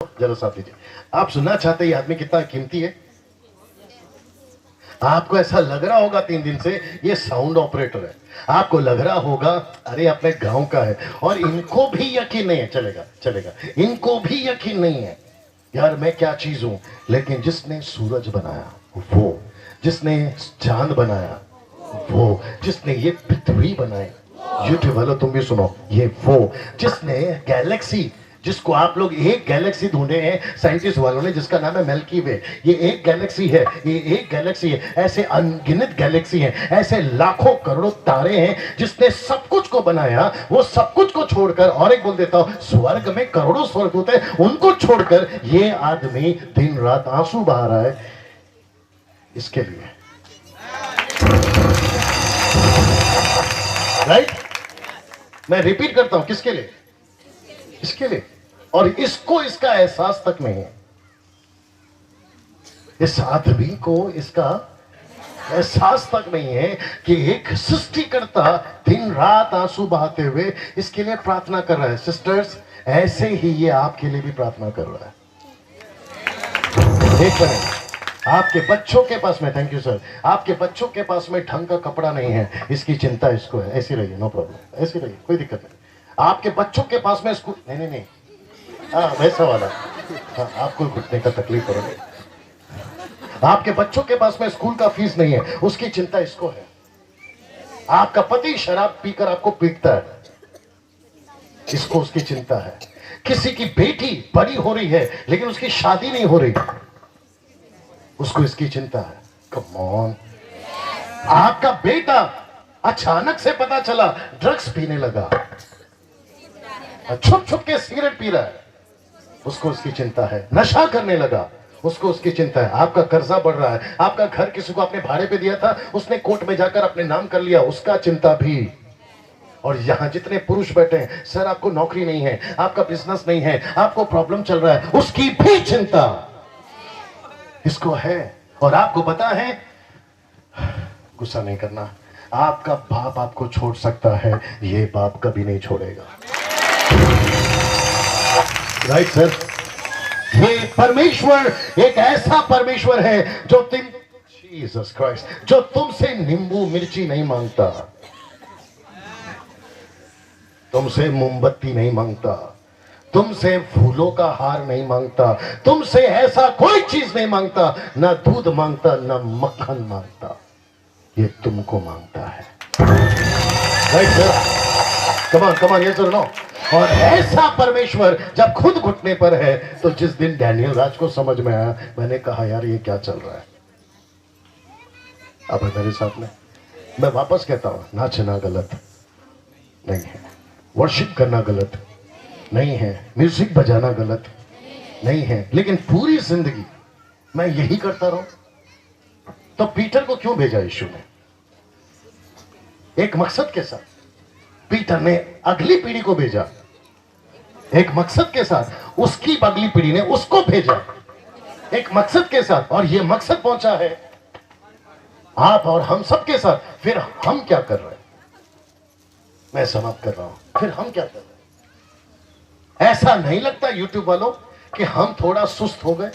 जरा साथ लीजिए। आप सुनना चाहते हैं ये आदमी कितना कीमती है? आपको ऐसा लग रहा होगा 3 दिन से ये साउंड ऑपरेटर है, आपको लग रहा होगा अरे अपने गांव का है, और इनको भी यकीन नहीं है। चलेगा चलेगा, इनको भी यकीन नहीं है यार मैं क्या चीज हूं। लेकिन जिसने सूरज बनाया वो, जिसने चांद बनाया वो, जिसने ये पृथ्वी बनाई, यूट्यूब वालों तुम भी सुनो, ये वो जिसने गैलेक्सी, जिसको आप लोग एक गैलेक्सी ढूंढे हैं साइंटिस्ट वालों ने, जिसका नाम है मिल्की वे, ये एक गैलेक्सी है, ये एक गैलेक्सी है। ऐसे अनगिनत गैलेक्सी हैं, ऐसे लाखों करोड़ों तारे हैं। जिसने सब कुछ को बनाया वो सब कुछ को छोड़कर, और एक बोल देता हूं, स्वर्ग में करोड़ों स्वर्ग होते हैं, उनको छोड़कर ये आदमी दिन रात आंसू बहा रहा है इसके लिए। राइट? मैं रिपीट करता हूं, किसके लिए? इसके लिए। और इसको इसका एहसास तक नहीं है, इस आदमी को इसका एहसास तक नहीं है कि एक सृष्टिकर्ता दिन रात आंसू बहाते हुए इसके लिए प्रार्थना कर रहा है। सिस्टर्स, ऐसे ही ये आपके लिए भी प्रार्थना कर रहा है। एक मिनट, आपके बच्चों के पास में, थैंक यू सर, आपके बच्चों के पास में ढंग का कपड़ा नहीं है, इसकी चिंता इसको है। ऐसी रहिए, नो प्रॉब्लम, ऐसी रहिए, कोई दिक्कत नहीं। आपके बच्चों के पास में स्कूल नहीं, नहीं हाँ वैसा वाला, हाँ आपको घुटने का तकलीफ हो रहा है। आपके बच्चों के पास में स्कूल का फीस नहीं है, उसकी चिंता इसको है। आपका पति शराब पीकर आपको पीटता है, इसको उसकी चिंता है। किसी की बेटी बड़ी हो रही है लेकिन उसकी शादी नहीं हो रही, उसको इसकी चिंता है। Come on. आपका बेटा अचानक से पता चला ड्रग्स पीने लगा, छुप छुप के सिगरेट पी रहा है, उसको उसकी चिंता है। नशा करने लगा, उसको उसकी चिंता है। आपका कर्जा बढ़ रहा है, आपका घर किसी को आपने भाड़े पे दिया था, उसने कोर्ट में जाकर अपने नाम कर लिया, उसका चिंता भी। और यहां जितने पुरुष बैठे हैं, सर आपको नौकरी नहीं है, आपका बिजनेस नहीं है, आपको प्रॉब्लम चल रहा है, उसकी भी चिंता इसको है। और आपको पता है, गुस्सा नहीं करना, आपका बाप आपको छोड़ सकता है, ये बाप कभी नहीं छोड़ेगा। Right sir? ये परमेश्वर एक ऐसा परमेश्वर है जो जीसस क्राइस्ट, जो तुमसे नींबू मिर्ची नहीं मांगता, तुमसे मोमबत्ती नहीं मांगता, तुमसे फूलों का हार नहीं मांगता, तुमसे ऐसा कोई चीज नहीं मांगता, ना दूध मांगता, ना मक्खन मांगता, ये तुमको मांगता है। Right sir? कमान कमान, ये सर नो। और ऐसा परमेश्वर जब खुद घुटने पर है, तो जिस दिन डैनियल राज को समझ में आया, मैंने कहा यार ये क्या चल रहा है। अब मेरे साथ में, मैं वापस कहता हूं, नाचना गलत नहीं है, वर्शिप करना गलत नहीं है, म्यूजिक बजाना गलत नहीं है, लेकिन पूरी जिंदगी मैं यही करता रहूं। तो पीटर को क्यों भेजा यीशु ने? एक मकसद के साथ पीटर ने अगली पीढ़ी को भेजा, एक मकसद के साथ उसकी अगली पीढ़ी ने उसको भेजा, एक मकसद के साथ। और यह मकसद पहुंचा है आप और हम सब के साथ। फिर हम क्या कर रहे हैं? मैं समाप्त कर रहा हूं। फिर हम क्या कर रहे हैं? ऐसा नहीं लगता यूट्यूब वालों कि हम थोड़ा सुस्त हो गए?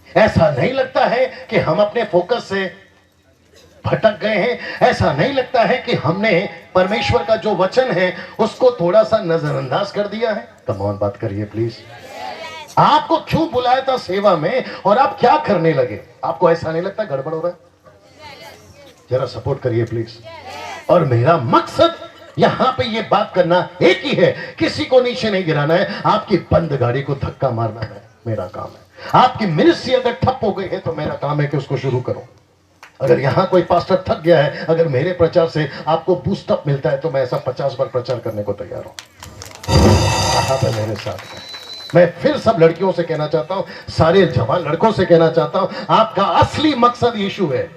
ऐसा नहीं लगता है कि हम अपने फोकस से भटक गए हैं? ऐसा नहीं लगता है कि हमने परमेश्वर का जो वचन है उसको थोड़ा सा नजरअंदाज कर दिया है? कम ऑन, बात करिए प्लीज। आपको क्यों बुलाया था सेवा में और आप क्या करने लगे? आपको ऐसा नहीं लगता गड़बड़ हो रहा है? जरा सपोर्ट करिए प्लीज। और मेरा मकसद यहां पे ये बात करना एक ही है, किसी को नीचे नहीं गिराना है, आपकी बंद गाड़ी को धक्का मारना है मेरा काम है। आपकी मिनिस्ट्री अगर ठप हो गई है तो मेरा काम है कि उसको शुरू करो। अगर यहां कोई पास्टर थक गया है, अगर मेरे प्रचार से आपको बूस्टअप मिलता है, तो मैं ऐसा 50 बार प्रचार करने को तैयार हूं। यहां पे मेरे साथ में मैं फिर सब लड़कियों से कहना चाहता हूं, सारे जवान लड़कों से कहना चाहता हूं, आपका असली मकसद यीशु है।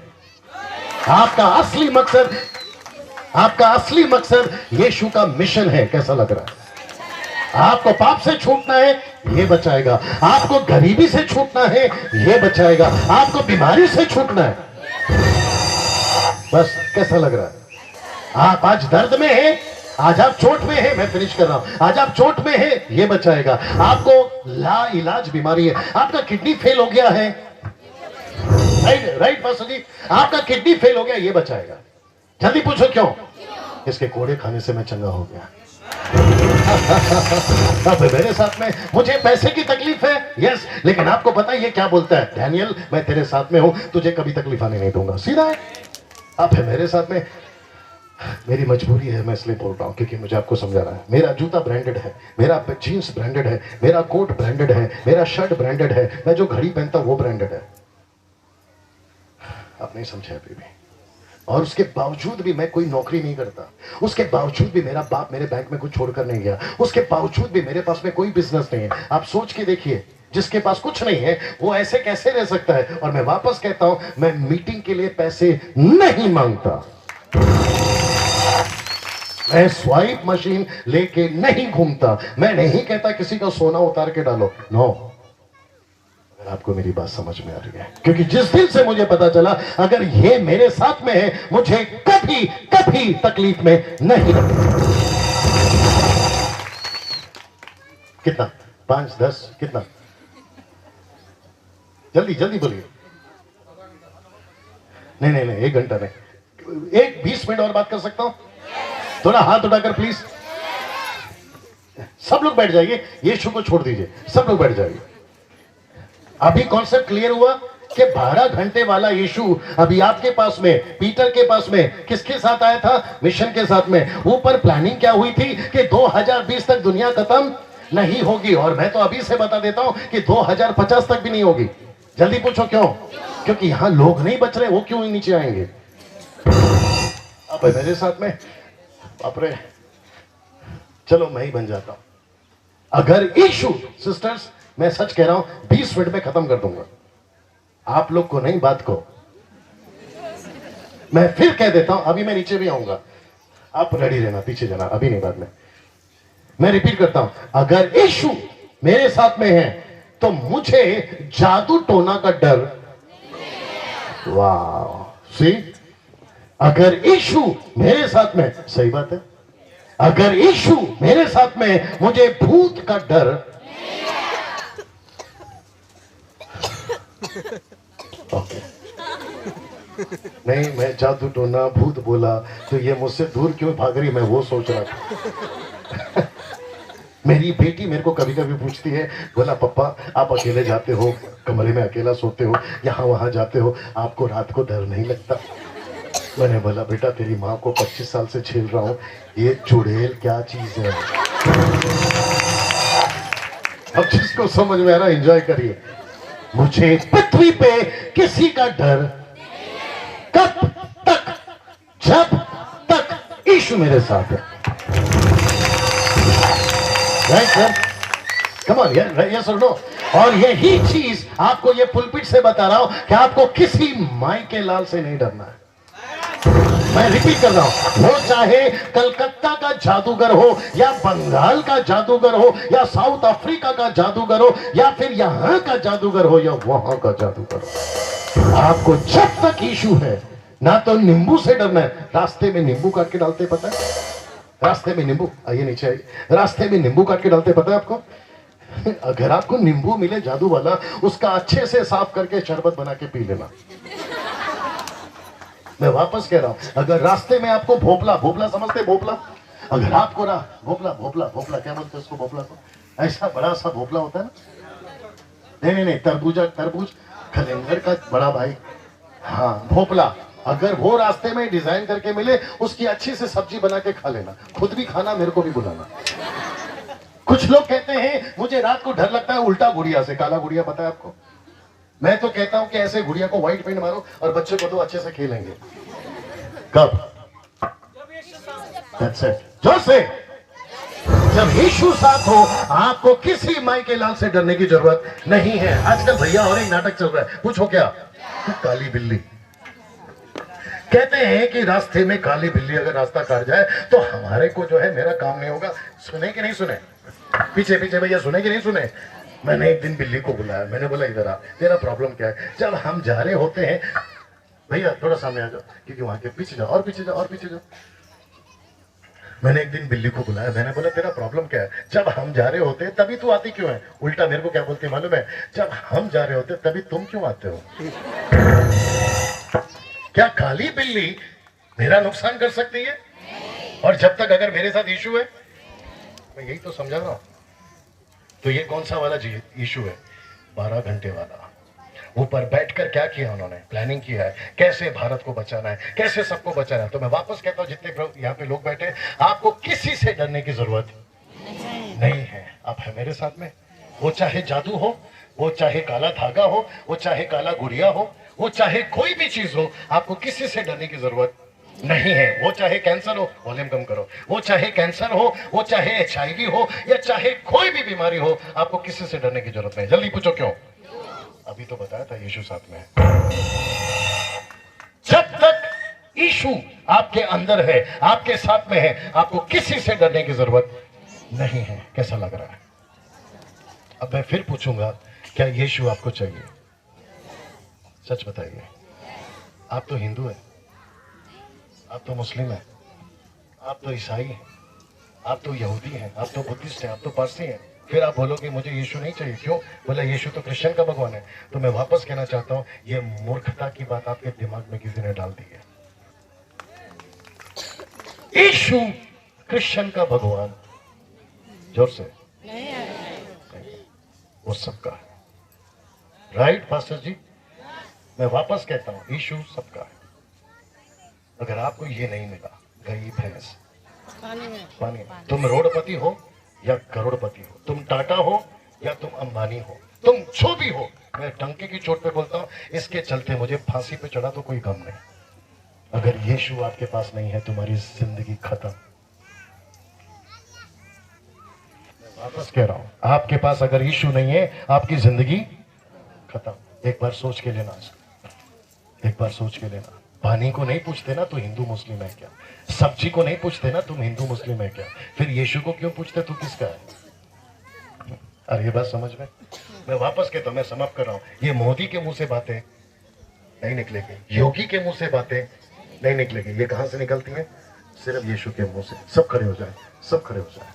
आपका असली मकसद, आपका असली मकसद यीशु का मिशन है। कैसा लग रहा है? आपको पाप से छूटना है, ये बचाएगा। आपको गरीबी से छूटना है, ये बचाएगा। आपको बीमारी से छूटना है, बस। कैसा लग रहा है? आप आज दर्द में हैं, आज आप चोट में हैं, मैं फिनिश कर रहा हूं, आज आप चोट में हैं, ये बचाएगा। आपको ला इलाज बीमारी है, आपका किडनी फेल हो गया है, राइट राइट पास्टर जी, आपका किडनी फेल हो गया, ये बचाएगा। जल्दी पूछो क्यों? इसके कोड़े खाने से मैं चंगा हो गया। अब मेरे साथ में, मुझे पैसे की तकलीफ है, यस, लेकिन आपको पता है ये क्या बोलता है? डैनियल, मैं तेरे साथ में हूं, तुझे कभी तकलीफ आने नहीं दूंगा। सीधा है। आप है मेरे साथ में, मेरी मजबूरी है, मैं इसलिए बोल रहा हूं क्योंकि मुझे आपको समझाना है। मेरा जूता ब्रांडेड है, मेरा जीन्स ब्रांडेड है, मेरा कोट ब्रांडेड है, मेरा शर्ट ब्रांडेड है, मैं जो घड़ी पहनता हूं वो ब्रांडेड है। आप नहीं समझे अभी भी। और उसके बावजूद भी मैं कोई नौकरी नहीं करता, उसके बावजूद भी मेरा बाप मेरे बैंक में कुछ छोड़कर नहीं गया, उसके बावजूद भी मेरे पास में कोई बिजनेस नहीं है। आप सोच के देखिए, जिसके पास कुछ नहीं है वो ऐसे कैसे रह सकता है? और मैं वापस कहता हूं, मैं मीटिंग के लिए पैसे नहीं मांगता, मैं स्वाइप मशीन लेके नहीं घूमता, मैं नहीं कहता किसी का सोना उतार के डालो, नो। आपको मेरी बात समझ में आ रही है? क्योंकि जिस दिन से मुझे पता चला अगर ये मेरे साथ में है, मुझे कभी कभी तकलीफ में नहीं रखना। कितना? 5, 10, कितना? जल्दी जल्दी बोलिए। नहीं नहीं नहीं, 1 घंटा नहीं, 20 मिनट और बात कर सकता हूं? थोड़ा हाथ उठाकर प्लीज। सब लोग बैठ जाइए, यीशु को छोड़ दीजिए, सब लोग बैठ जाइए। अभी कॉन्सेप्ट क्लियर हुआ कि 12 घंटे वाला यीशु अभी आपके पास में, पीटर के पास में किसके साथ आया था? मिशन के साथ में। ऊपर प्लानिंग क्या हुई थी कि 2020 तक दुनिया खत्म नहीं होगी, और मैं तो अभी से बता देता हूं कि 2050 तक भी नहीं होगी। जल्दी पूछो क्यों? क्योंकि यहां लोग नहीं बच रहे, वो क्यों नीचे आएंगे? अब मेरे साथ में, अपने चलो मैं ही बन जाता हूं। अगर यीशु, सिस्टर्स मैं सच कह रहा हूं, 20 मिनट में खत्म कर दूंगा, आप लोग को नहीं, बात को। मैं फिर कह देता हूं, अभी मैं नीचे भी आऊंगा, आप रेडी रहना, पीछे जाना, अभी नहीं, बाद में। मैं रिपीट करता हूं, अगर यीशु मेरे साथ में है तो मुझे जादू टोना का डर, वाह, सी, अगर यीशु मेरे साथ में, सही बात है, अगर यीशु मेरे साथ में, मुझे भूत का डर, ओके, नहीं, मैं जादू टोना भूत बोला तो ये मुझसे दूर क्यों भाग रही, मैं वो सोच रहा था। मेरी बेटी मेरे को कभी कभी पूछती है, बोला पप्पा आप अकेले जाते हो, कमरे में अकेला सोते हो, यहाँ वहां जाते हो, आपको रात को डर नहीं लगता? मैंने बोला बेटा तेरी माँ को 25 साल से झेल रहा हूं, ये चुड़ैल क्या चीज है। अब जिसको समझ में आ रहा एंजॉय करिए। मुझे पृथ्वी पे किसी का डर, कब तक? जब तक यीशु मेरे साथ है। Right sir, come on, yes और नो। और यही चीज आपको ये पुलपिट से बता रहा हूं कि आपको किसी माई के लाल से नहीं डरना है। मैं रिपीट कर रहा हूं, वो चाहे कलकत्ता का जादूगर हो, या बंगाल का जादूगर हो, या साउथ अफ्रीका का जादूगर हो, या फिर यहां का जादूगर हो, या वहां का जादूगर हो, आपको जब तक यीशु है ना तो नींबू से डरना है। रास्ते में नींबू काट के डालते, पता है? रास्ते में नींबू, आइए नीचे आइए, रास्ते में नींबू काट के डालते, पता है आपको? अगर आपको नींबू मिले जादू वाला, उसका अच्छे से साफ करके शरबत बना के पी लेना। मैं वापस कह रहा हूं, अगर रास्ते में आपको भोपला, भोपला समझते भोपला? अगर आपको भोपला, भोपला, भोपला क्या बोलते हैं उसको, भोपला को ऐसा बड़ा सा भोपला होता है ना? नहीं, तरबूजा, तरबूज, खलेंगर का बड़ा भाई, हाँ भोपला। अगर वो रास्ते में डिजाइन करके मिले, उसकी अच्छी से सब्जी बना के खा लेना, खुद भी खाना, मेरे को भी बुलाना। कुछ लोग कहते हैं मुझे रात को डर लगता है उल्टा गुड़िया से, काला गुड़िया पता है आपको? मैं तो कहता हूं कि ऐसे गुड़िया को व्हाइट पेंट मारो और बच्चे को तो अच्छे से खेलेंगे। कब? That's it. जोर से, जब यीशु साथ हो, आपको किसी माई के लाल से डरने की जरूरत नहीं है। आजकल भैया और एक नाटक चल रहा है, पूछो क्या? काली बिल्ली। कहते हैं कि रास्ते में काली बिल्ली अगर रास्ता काट जाए तो हमारे को जो है मेरा काम नहीं होगा। सुने कि नहीं सुने? पीछे पीछे भैया, सुने कि नहीं सुने? मैंने एक दिन बिल्ली को बुलाया, मैंने बोला इधर आ, तेरा प्रॉब्लम क्या है? जब हम जा रहे होते हैं, भैया थोड़ा सामने आ जाओ, क्योंकि वहां के पीछे जाओ, और पीछे जाओ, और पीछे जाओ। मैंने एक दिन बिल्ली को बुलाया, मैंने बोला तेरा प्रॉब्लम क्या है? जब हम जा रहे होते तभी तू आती क्यों है? उल्टा मेरे को क्या बोलती है मालूम है? जब हम जा रहे होते तभी तुम क्यों आते हो? क्या काली बिल्ली मेरा नुकसान कर सकती है? और जब तक अगर मेरे साथ इशू है, मैं यही तो समझा रहा हूं। तो ये कौन सा वाला इशू है? 12 घंटे वाला। ऊपर बैठकर क्या किया उन्होंने? प्लानिंग किया है कैसे भारत को बचाना है, कैसे सबको बचाना है। तो मैं वापस कहता हूं, जितने यहाँ पे लोग बैठे, आपको किसी से डरने की जरूरत नहीं है। आप है मेरे साथ में। वो चाहे जादू हो, वो चाहे काला धागा हो, वो चाहे काला गुड़िया हो, वो चाहे कोई भी चीज हो, आपको किसी से डरने की जरूरत नहीं है। वो चाहे कैंसर हो, वॉल्यूम कम करो, वो चाहे कैंसर हो, वो चाहे HIV हो, या चाहे कोई भी बीमारी हो, आपको किसी से डरने की जरूरत नहीं। जल्दी पूछो क्यों? अभी तो बताया था यीशु साथ में है। जब तक यीशु आपके अंदर है, आपके साथ में है, आपको किसी से डरने की जरूरत नहीं है। कैसा लग रहा है? अब मैं फिर पूछूंगा, क्या यीशु आपको चाहिए? सच बताइए। आप तो हिंदू है, आप तो मुस्लिम है, आप तो ईसाई हैं, आप तो यहूदी हैं, आप तो बुद्धिस्ट हैं, आप तो पारसी हैं, फिर आप बोलोगे मुझे यीशु नहीं चाहिए। क्यों? बोला यीशु तो क्रिश्चियन का भगवान है। तो मैं वापस कहना चाहता हूं, ये मूर्खता की बात आपके दिमाग में किसी ने डाल दी है। यीशु क्रिश्चियन का भगवान, जोर से, वो सबका है। राइट पास्टर जी? मैं वापस कहता हूं, यीशु सबका है। अगर आपको ये नहीं मिला, गई भैंस पानी में। तुम रोडपति हो या करोड़पति हो, तुम टाटा हो या तुम अंबानी हो, तुम जो भी हो, मैं टंके की चोट पे बोलता हूं, इसके चलते मुझे फांसी पे चढ़ा तो कोई गम नहीं। अगर यीशु आपके पास नहीं है, तुम्हारी जिंदगी खत्म। मैं वापस कह रहा हूं, आपके पास अगर यीशु नहीं है, आपकी जिंदगी खत्म। एक बार सोच के लेना इसको, एक बार सोच के लेना। पानी को नहीं पूछते ना, तो हिंदू मुस्लिम है क्या? सब्जी को नहीं पूछते ना, तुम हिंदू मुस्लिम है क्या? फिर यीशु को क्यों पूछते, तू किसका है? अरे ये बात समझ में? मैं वापस कहता हूं, मैं समाप्त कर रहा हूं। ये मोदी के मुंह से बातें नहीं निकलेगी, योगी के मुंह से बातें नहीं निकलेगी। ये कहां से निकलती है? सिर्फ यीशु के मुंह से। सब खड़े हो जाए, सब खड़े हो जाए।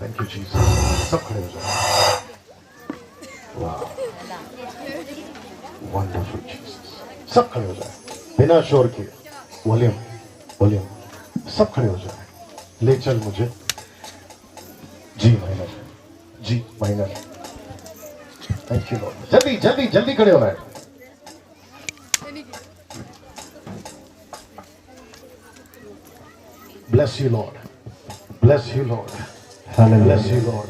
Thank you Jesus. सब खड़े हो जाए। Wonderful Jesus. सब खड़े हो जाए बिना शोर के। वॉल्यूम वॉल्यूम, सब खड़े हो जाए। ले चल मुझे जी minor, ji minor. Thank you Lord. जल्दी जल्दी जल्दी खड़े होना है। Bless you Lord, bless you Lord, bless you Lord,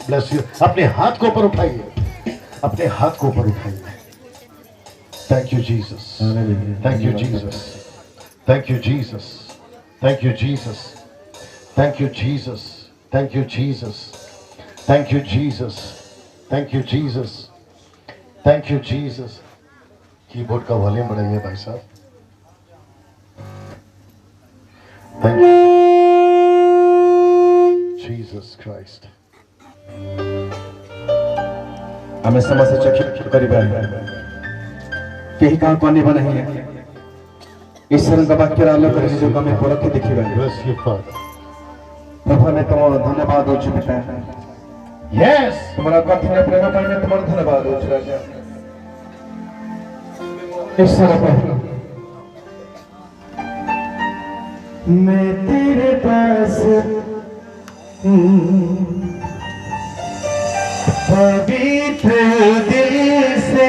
bless you. अपने हाथ को ऊपर उठाइए, अपने हाथ को ऊपर उठाइए। Thank you, Jesus. Thank you, Jesus. Thank you, Jesus. Thank you, Jesus. Thank you, Jesus. Thank you, Jesus. Thank you, Jesus. Thank you, Jesus. Thank you, Jesus. Keyboard का वॉल्यूम बढ़ाइए भाई साहब। Thank you, Jesus Christ. हमें समझ चकित करिबा केही काम करने बना है ईश्वर का वाक्य आलोक रे जो हमें परखे देखिबा। Bless you, Father. प्रभु में तुम धन्यवाद हो पिता। Yes. तुम्हारा कठिन प्रेम ପାଇଁ मैं तुम्हारा धन्यवाद हो राजा। ईश्वर प्रभु मैं तेरे पास पवित्र दिल से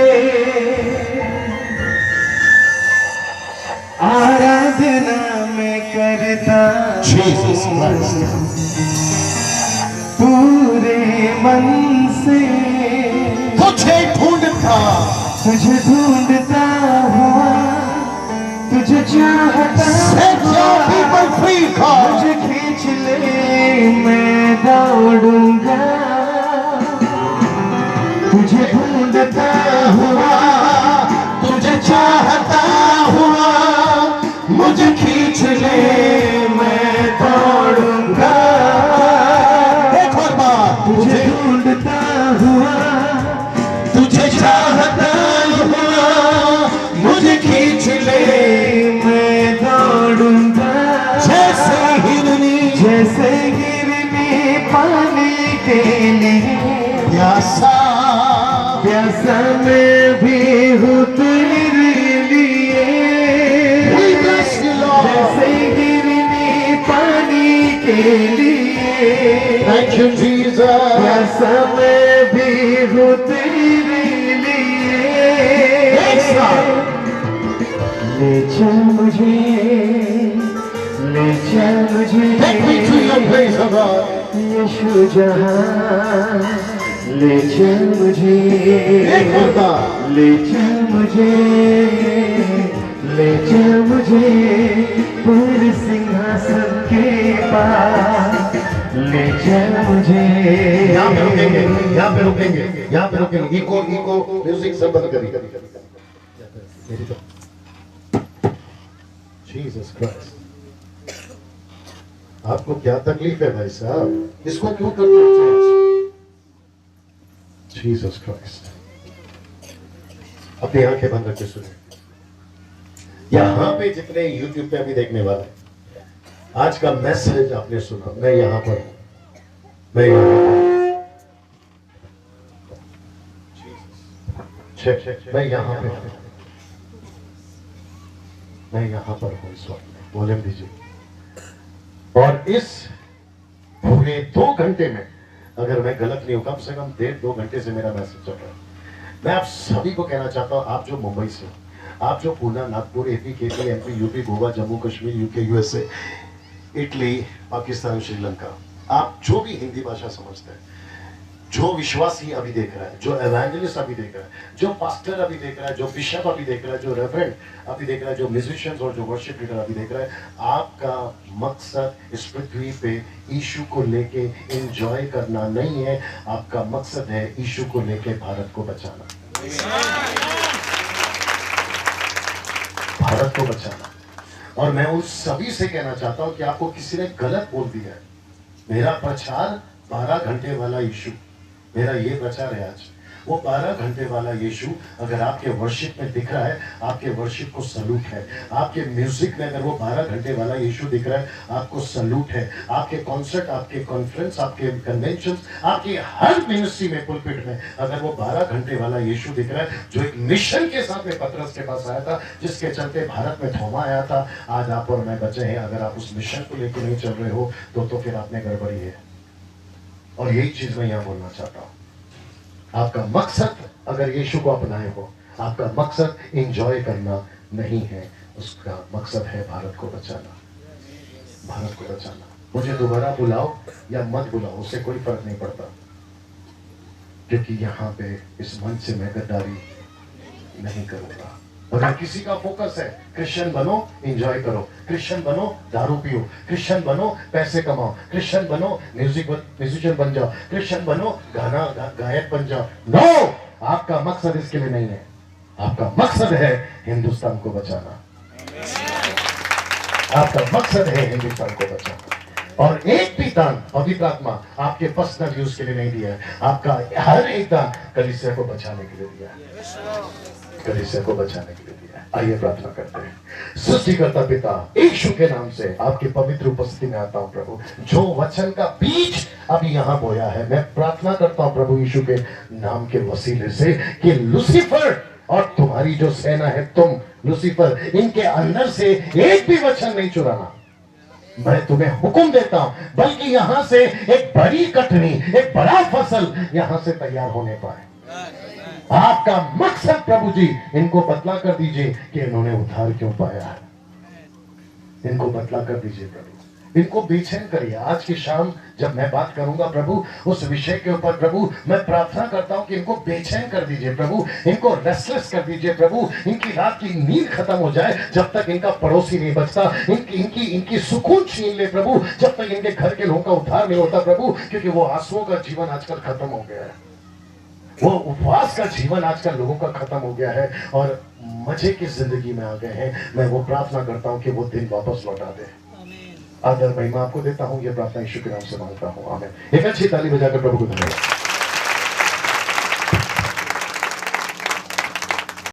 आराधना में करता Jesus Christ. पूरे मन से तुझे ढूंढता, तुझे ढूंढता हुआ, तुझे चाहता Set your people free, God. मुझे खींच ले मैं दौड़ूंगा। तुझे ढूंढता हुआ, तुझे चाहता हुआ, मुझे खींच ले मैं दौड़ूंगा। एक और बार, तुझे ढूंढता हुआ, तुझे चाहता हुआ, मुझे खींच ले मैं दौड़ूंगा। जैसे ही लिए, प्यासा प्यासा मैं भी हूँ तेरे लिए। We bless you, Lord. जैसे गिरनी पानी के लिए, Thank you, Jesus. प्यासा मैं भी हूँ तेरे लिए। एक साथ। ले चल मुझे, ले चल मुझे, Take me to your place, oh God. यीशु जहाँ, ले चल मुझे, एक और बार। ले चल मुझे, ले चल मुझे पूरे सिंहासन के पास, ले चल मुझे। यहाँ पे रुकेंगे, यहाँ पे रुकेंगे, यहाँ पे रुकेंगे। इको म्यूजिक सब बंद करिए। जीसस क्राइस्ट, आपको क्या तकलीफ है भाई साहब? इसको क्यों करना चाहिए? जीसस क्राइस्ट, अपनी आंखें बंद रख के सुनिए। यहाँ पे जितने यूट्यूब पे अभी देखने वाले, आज का मैसेज आपने सुना। मैं यहाँ पर हूं, मैं यहाँ पर मैं यहाँ पे हूं, मैं यहाँ पर हूँ इस वक्त। वॉल्यूम दीजिए। और इस पूरे 2 घंटे में, अगर मैं गलत नहीं हूं, कम से कम 1.5-2 घंटे से मेरा मैसेज चल रहा है। मैं आप सभी को कहना चाहता हूं, आप जो मुंबई से, आप जो Poona, Nagpur, AP, KP, MP, UP, Goa, Jammu Kashmir, UK, USA, Italy, Pakistan, Sri Lanka, आप जो भी हिंदी भाषा समझते हैं, जो विश्वासी अभी देख रहा है, जो एवेंजलिस्ट अभी देख रहा है, जो पास्टर अभी देख रहा है, जो बिशप अभी देख रहा है, जो रेवरेंड अभी देख रहा है, जो म्यूजिशियंस और जो वर्शिप लीडर अभी देख रहा है, आपका मकसद इस पृथ्वी पे यीशु को लेके एंजॉय करना नहीं है। आपका मकसद है यीशु को लेके भारत को बचाना, भारत को बचाना। और मैं उन सभी से कहना चाहता हूं कि आपको किसी ने गलत बोल दिया है। मेरा प्रचार 12 घंटे वाला यीशु, मेरा ये प्रचार है आज, वो 12 घंटे वाला यीशु अगर आपके वर्शिप में दिख रहा है, आपके वर्शिप को सलूट है। आपके म्यूजिक में अगर वो 12 घंटे वाला यीशु दिख रहा है, आपको सलूट है। आपके कॉन्सर्ट, आपके कॉन्फ्रेंस, आपके कन्वेंशन, आपके हर मिनिस्ट्री में, पुलपिट में अगर वो 12 घंटे वाला यीशु दिख रहा है, जो एक मिशन के साथ में पतरस के पास आया था, जिसके चलते भारत में थोमा आया था, आज आप और मैं बचे हैं। अगर आप उस मिशन को लेकर नहीं चल रहे हो तो फिर आपने गड़बड़ी है। और यही चीज मैं यहां बोलना चाहता हूं। आपका मकसद अगर यीशु को अपनाए हो, आपका मकसद एंजॉय करना नहीं है, उसका मकसद है भारत को बचाना, भारत को बचाना। मुझे दोबारा बुलाओ या मत बुलाओ, उससे कोई फर्क नहीं पड़ता, क्योंकि यहाँ पे इस मंच से मैं गद्दारी नहीं करूंगा। अगर किसी का फोकस है क्रिश्चियन बनो, एंजॉय करो, क्रिश्चियन बनो, दारू पियो, क्रिश्चियन बनो, पैसे कमाओ, क्रिश्चियन बनो, म्यूजिशियन बन जाओ, क्रिश्चियन बनो, गाना गायक बन जाओ, नो, आपका मकसद इसके लिए नहीं है। आपका मकसद है हिंदुस्तान को बचाना, आपका मकसद है हिंदुस्तान को बचाना। और एक भी दान पवित्र आत्मा आपके पर्सनल यूज के लिए नहीं दिया है, आपका हर एक दान कलीसिया को बचाने के लिए दिया है, कलीसिया को बचाने के लिए दिया है। आइए प्रार्थना करते हैं। सृष्टिकर्ता पिता, यीशु के नाम से आपकी पवित्र उपस्थिति में आता हूं प्रभु। जो वचन का बीज अभी यहाँ बोया है, मैं प्रार्थना करता हूं प्रभु यीशु के नाम के वसीले से कि लूसीफर और तुम्हारी जो सेना है, तुम लूसीफर, इनके अंदर से एक भी वचन नहीं चुराना। मैं तुम्हें हुक्म देता हूं, बल्कि यहां से एक बड़ी कटनी, एक बड़ा फसल यहां से तैयार होने पाए। आपका मकसद प्रभु जी, इनको बतला कर दीजिए कि इन्होंने उद्धार क्यों पाया है। इनको बतला कर दीजिए प्रभु, इनको बेचैन करिए। आज की शाम जब मैं बात करूंगा प्रभु उस विषय के ऊपर, प्रभु मैं प्रार्थना करता हूं कि इनको बेचैन कर दीजिए प्रभु, इनको रेस्टलेस कर दीजिए प्रभु। इनकी रात की नींद खत्म हो जाए जब तक इनका पड़ोसी नहीं बचता। इनकी सुकून छीन ले प्रभु जब तक इनके घर के लोगों का उद्धार नहीं होता प्रभु, क्योंकि वो आंसुओं का जीवन आजकल खत्म हो गया है, वो उपवास का जीवन आजकल लोगों का खत्म हो गया है और मजे की जिंदगी में आ गए हैं। मैं वो प्रार्थना करता हूं कि वो दिन वापस लौटा दे। आदर महिमा आपको देता हूं, ये प्रार्थना यीशु के नाम से मांगता हूं, आमीन। एक अच्छी ताली बजाकर प्रभु को धन्यवाद।